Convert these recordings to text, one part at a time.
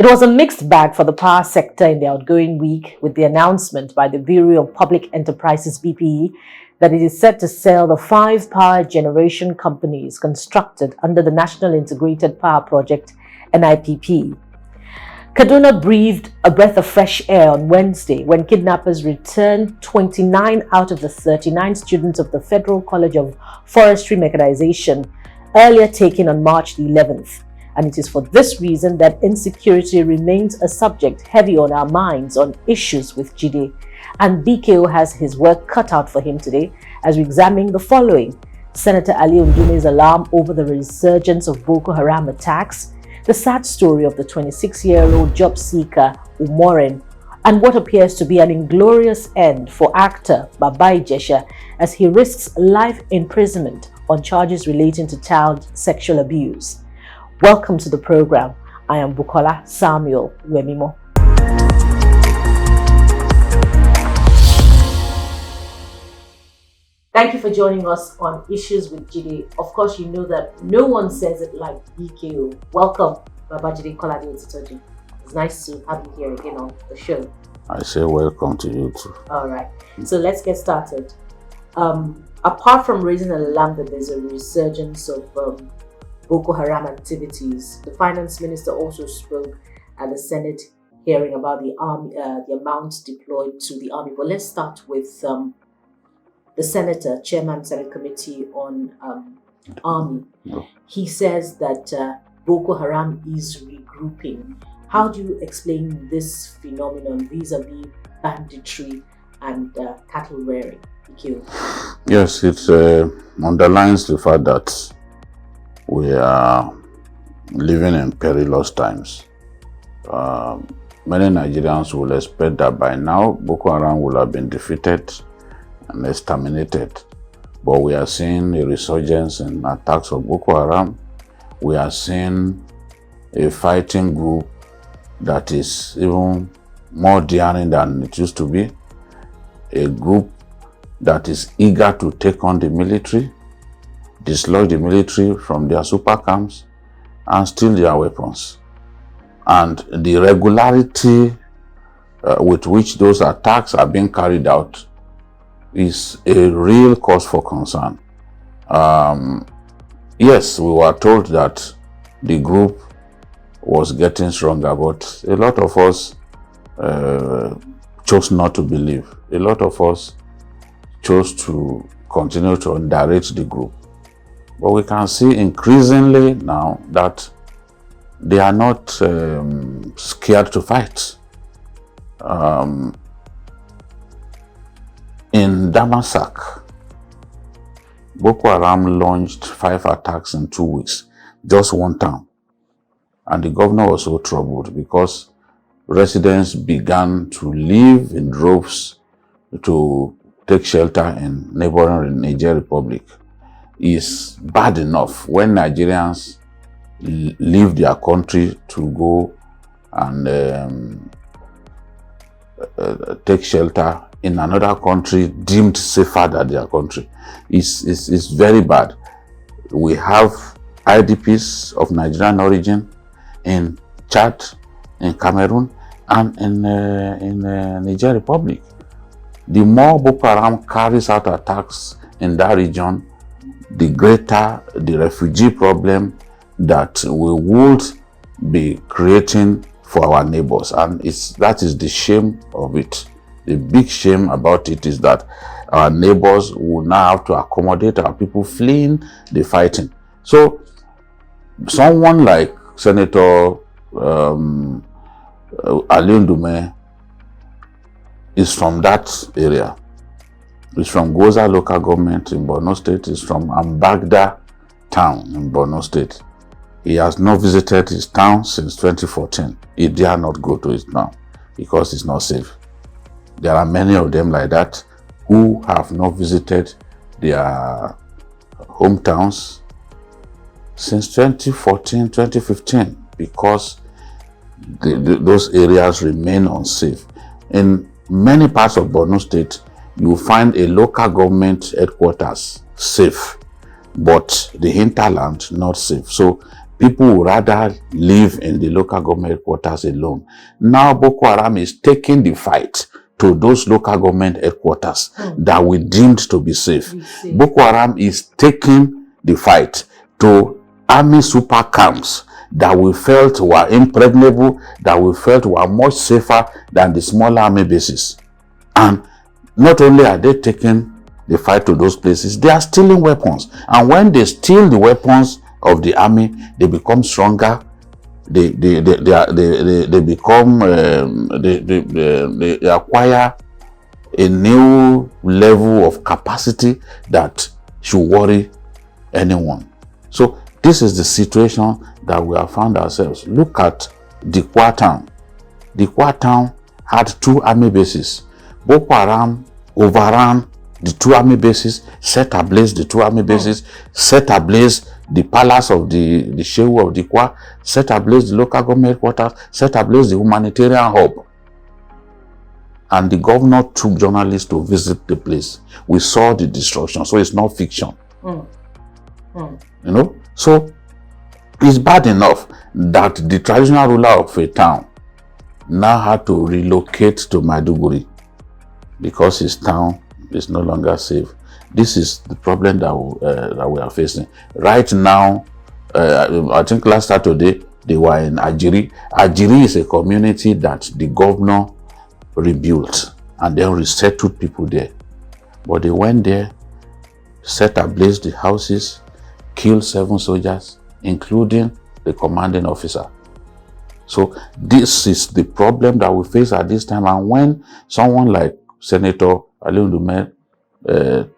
It was a mixed bag for the power sector in the outgoing week, with the announcement by the Bureau of Public Enterprises (BPE) that it is set to sell the 5 power generation companies constructed under the National Integrated Power Project (NIPP). Kaduna breathed a breath of fresh air on Wednesday when kidnappers returned 29 out of the 39 students of the Federal College of Forestry Mechanization, earlier taken on March the 11th. And it is for this reason that insecurity remains a subject heavy on our minds on Issues with Jide. And BKO has his work cut out for him today as we examine the following: Senator Ali Ndume's alarm over the resurgence of Boko Haram attacks, the sad story of the 26-year-old job seeker Umoren, and what appears to be an inglorious end for actor Baba Ijesha as he risks life imprisonment on charges relating to child sexual abuse. Welcome to the program. I am Bukola Samuel Wemimo. Thank you for joining us on Issues with Jide. Of course, you know that no one says it like BKO. Welcome, Babajide Kolade-Otitoju. It's nice to have you here again on the show. I say welcome to you too. All right, so let's get started. Apart from raising an alarm that there's a resurgence of Boko Haram activities, the finance minister also spoke at the Senate hearing about the army, the amount deployed to the army. But let's start with the senator, chairman Senate Committee on Army. No. He says that Boko Haram is regrouping. How do you explain this phenomenon vis-a-vis banditry and cattle rearing? Yes, it underlines the fact that we are living in perilous times. Many Nigerians will expect that by now Boko Haram will have been defeated and exterminated. But we are seeing a resurgence in attacks of Boko Haram. We are seeing a fighting group that is even more daring than it used to be. A group that is eager to take on the military, dislodge the military from their super camps, and steal their weapons. And the regularity with which those attacks are being carried out is a real cause for concern. Yes, we were told that the group was getting stronger, but a lot of us chose not to believe. A lot of us chose to continue to underrate the group. But we can see increasingly now that they are not scared to fight. In Damasak, Boko Haram launched 5 attacks in 2 weeks, just one town. And the governor was so troubled because residents began to leave in droves to take shelter in neighboring Niger Republic. Is bad enough when Nigerians leave their country to go and take shelter in another country deemed safer than their country. It's very bad. We have IDPs of Nigerian origin in Chad, in Cameroon, and in Niger Republic. The more Boko Haram carries out attacks in that region, the greater the refugee problem that we would be creating for our neighbors. And that is the shame of it. The big shame about it is that our neighbors will now have to accommodate our people fleeing the fighting. So someone like Senator Ali Ndume is from that area. He's from Goza local government in Borno State. He's from Ambagda town in Borno State. He has not visited his town since 2014. He dare not go to his town because it's not safe. There are many of them like that who have not visited their hometowns since 2014, 2015 because those areas remain unsafe. In many parts of Borno State, you will find a local government headquarters safe, but the hinterland not safe. So People would rather live in the local government quarters alone. Now Boko Haram is taking the fight to those local government headquarters that we deemed to be safe. Boko Haram is taking the fight to army super camps that we felt were impregnable, that we felt were much safer than the smaller army bases. And not only are they taking the fight to those places, they are stealing weapons. And when they steal the weapons of the army, they become stronger. They acquire a new level of capacity that should worry anyone. So this is the situation that we have found ourselves. Look at Dikwa town. Dikwa town had 2 army bases. Boko Haram overran the 2 army bases, set ablaze the 2 army bases, set ablaze the palace of the Shehu of Dikwa, set ablaze the local government quarters, set ablaze the humanitarian hub. And the governor took journalists to visit the place. We saw the destruction, so it's not fiction. You know, so it's bad enough that the traditional ruler of a town now had to relocate to Maiduguri because his town is no longer safe. This is the problem that we are facing right now. I think last Saturday they were in Ajiri. Ajiri is a community that the governor rebuilt and then resettled people there. But they went there, set ablaze the houses, killed 7 soldiers, including the commanding officer. So this is the problem that we face at this time. And when someone like Senator Ali Ndume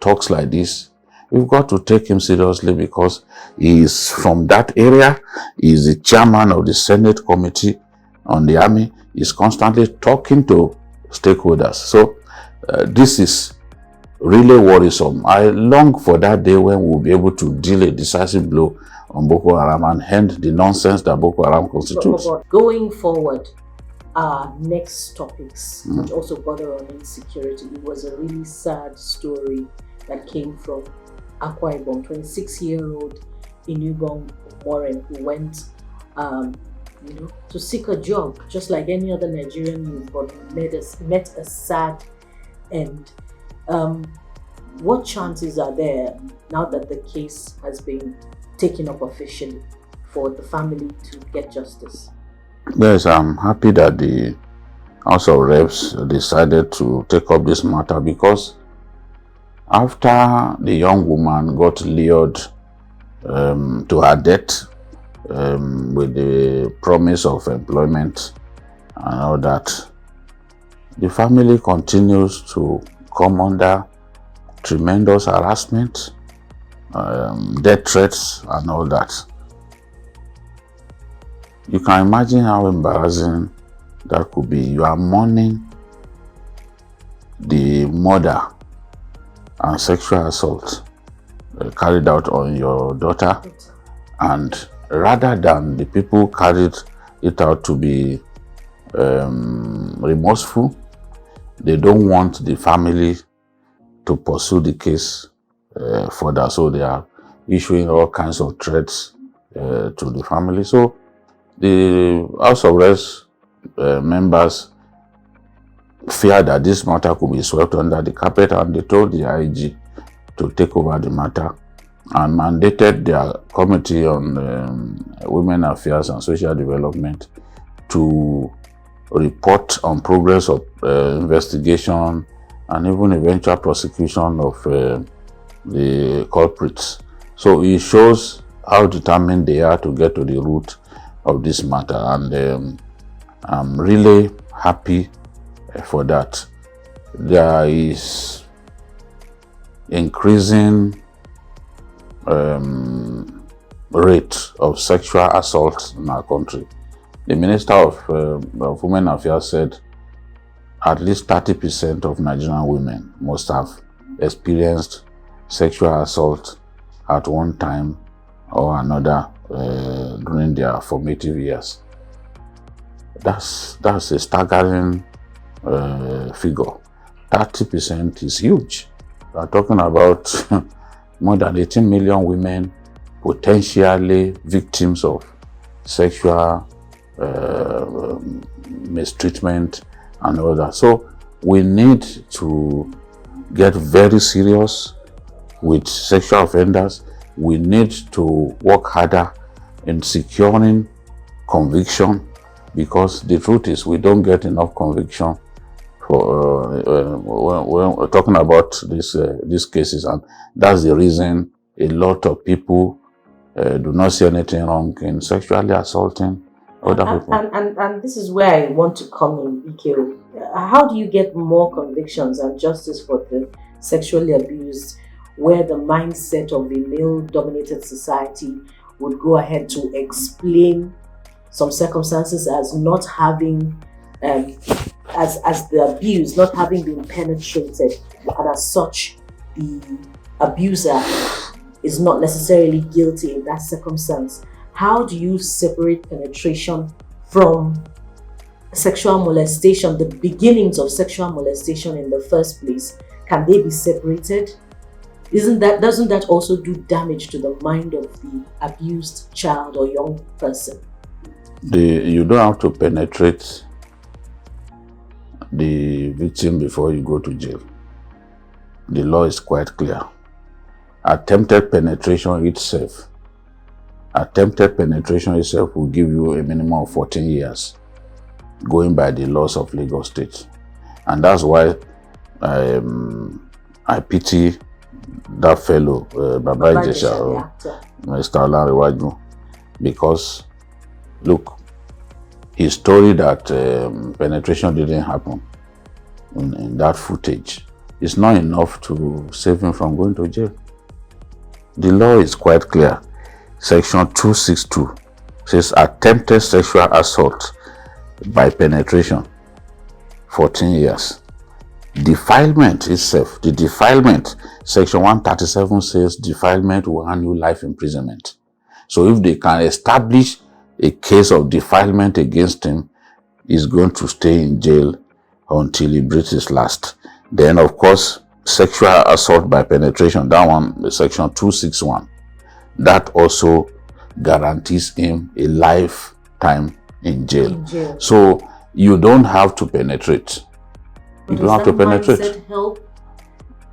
talks like this, we've got to take him seriously because he is from that area. He is the chairman of the Senate Committee on the Army. He's constantly talking to stakeholders. So this is really worrisome. I long for that day when we'll be able to deal a decisive blow on Boko Haram and end the nonsense that Boko Haram constitutes. Going forward, our next topics, which also border on insecurity. It was a really sad story that came from Akwa Ibom. 26-year-old Iniubong Umoren who went to seek a job, just like any other Nigerian youth, but met a sad end. What chances are there, now that the case has been taken up officially, for the family to get justice? Yes, I'm happy that the House of Reps decided to take up this matter, because after the young woman got lured to her death with the promise of employment and all that, the family continues to come under tremendous harassment, death threats and all that. You can imagine how embarrassing that could be. You are mourning the murder and sexual assault carried out on your daughter, and rather than the people carried it out to be remorseful, they don't want the family to pursue the case further, so they are issuing all kinds of threats to the family. So the House of Reps members fear that this matter could be swept under the carpet, and they told the IG to take over the matter and mandated their Committee on Women Affairs and Social Development to report on progress of investigation and even eventual prosecution of the culprits. So it shows how determined they are to get to the root of this matter, and I'm really happy for that. There is increasing rate of sexual assault in our country. The Minister of Women Affairs said at least 30% of Nigerian women must have experienced sexual assault at one time or another during their formative years. That's a staggering figure. 30% is huge. We are talking about more than 18 million women potentially victims of sexual mistreatment and all that. So we need to get very serious with sexual offenders. We need to work harder in securing conviction, because the truth is we don't get enough conviction for when we're talking about these cases, and that's the reason a lot of people do not see anything wrong in sexually assaulting other people. And this is where I want to come in, Ike. How do you get more convictions and justice for the sexually abused, where the mindset of a male-dominated society would go ahead to explain some circumstances as not having, as the abuse not having been penetrated, and as such, the abuser is not necessarily guilty in that circumstance? How do you separate penetration from sexual molestation, the beginnings of sexual molestation in the first place? Can they be separated? Doesn't that also do damage to the mind of the abused child or young person? You don't have to penetrate the victim before you go to jail. The law is quite clear. Attempted penetration itself will give you a minimum of 14 years, going by the laws of Lagos State. And that's why I pity that fellow, Baba Ijesha, Mr. Olariwaju, because look, his story that penetration didn't happen in that footage is not enough to save him from going to jail. The law is quite clear. Section 262 says attempted sexual assault by penetration, 14 years. Defilement itself, the defilement, section 137 says defilement will earn you life imprisonment. So if they can establish a case of defilement against him, he's going to stay in jail until he breathes his last. Then, of course, sexual assault by penetration, that one, section 261, that also guarantees him a lifetime in jail. So you don't have to penetrate. You don't have to penetrate. Help?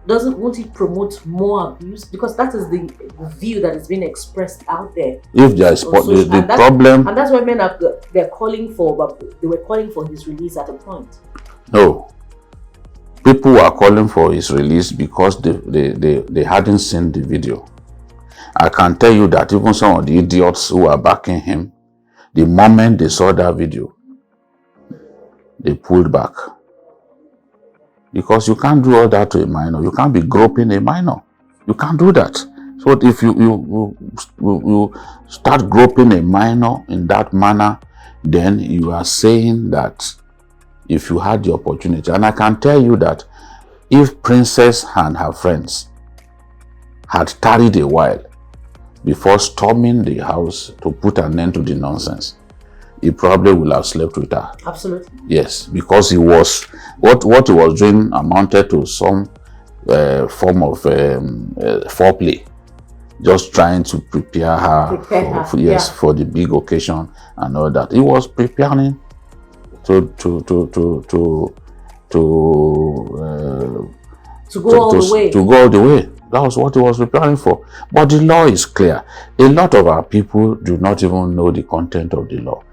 Won't it promote more abuse? Because that is the view that is being expressed out there. If there is the problem, and that's why men they're calling for, but they were calling for his release at a point. No, people were calling for his release because they hadn't seen the video. I can tell you that even some of the idiots who are backing him, the moment they saw that video, they pulled back. Because you can't do all that to a minor. You can't be groping a minor. You can't do that. So if you start groping a minor in that manner, then you are saying that if you had the opportunity, and I can tell you that if Princess and her friends had tarried a while before storming the house to put an end to the nonsense, he probably would have slept with her. Absolutely. Yes, because he was what he was doing amounted to some form of foreplay, just trying to prepare her for the big occasion and all that. He was preparing to go all the way. That was what he was preparing for. But the law is clear. A lot of our people do not even know the content of the law.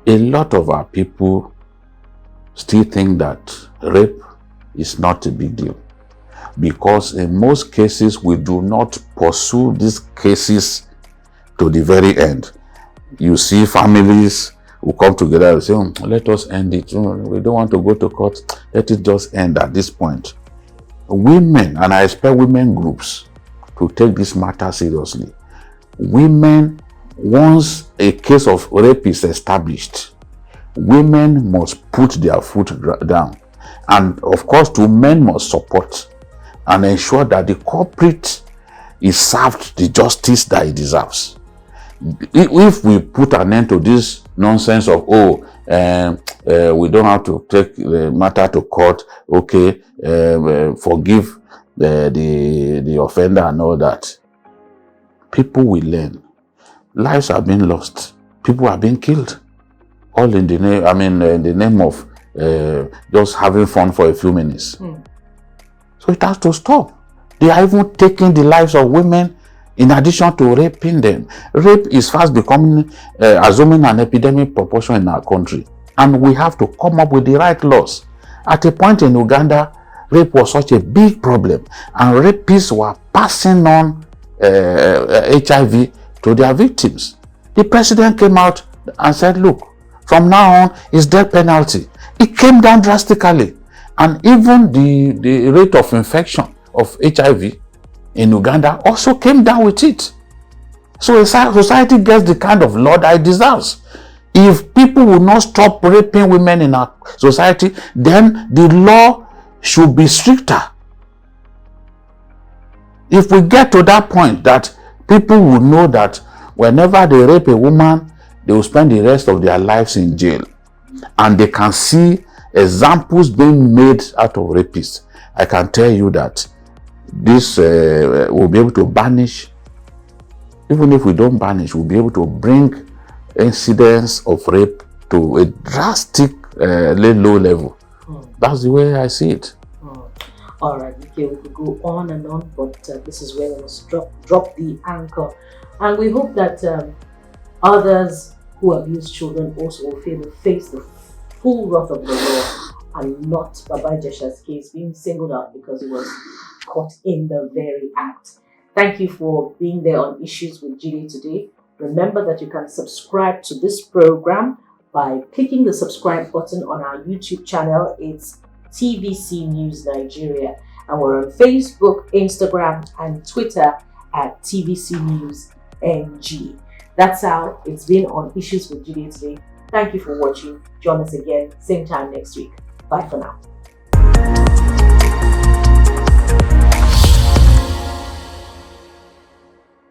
A lot of our people still think that rape is not a big deal, because in most cases we do not pursue these cases to the very end. You see families who come together and say, let us end it. We don't want to go to court. Let it just end at this point. Women, and I expect women groups to take this matter seriously. Women, once a case of rape is established, women must put their foot down. And of course, two men must support and ensure that the culprit is served the justice that he deserves. If we put an end to this nonsense of, we don't have to take the matter to court, okay, forgive the offender and all that, people will learn. Lives are being lost. people are being killed. All in the name, in the name of just having fun for a few minutes. So it has to stop. They are even taking the lives of women in addition to raping them. Rape is fast becoming, assuming an epidemic proportion in our country. And we have to come up with the right laws. At a point in Uganda, rape was such a big problem, and rapists were passing on HIV to their victims. The president came out and said, look, from now on, it's death penalty. It came down drastically. And even the rate of infection of HIV in Uganda also came down with it. So society gets the kind of law that it deserves. If people will not stop raping women in our society, then the law should be stricter. If we get to that point that people will know that whenever they rape a woman, they will spend the rest of their lives in jail, and they can see examples being made out of rapists, I can tell you that this will be able to banish. Even if we don't banish, we'll be able to bring incidents of rape to a drastically low level. That's the way I see it. All right, okay, we could go on and on, but this is where we must drop the anchor. And we hope that others who abuse children also will face the full wrath of the law, and not Baba Ijesha's case being singled out because he was caught in the very act. Thank you for being there on Issues with Jide today. Remember that you can subscribe to this program by clicking the subscribe button on our YouTube channel. It's TVC News Nigeria, and we're on Facebook, Instagram, and Twitter at TVC News NG. That's how it's been on Issues with Jide today. Thank you for watching. Join us again, same time next week. Bye for now.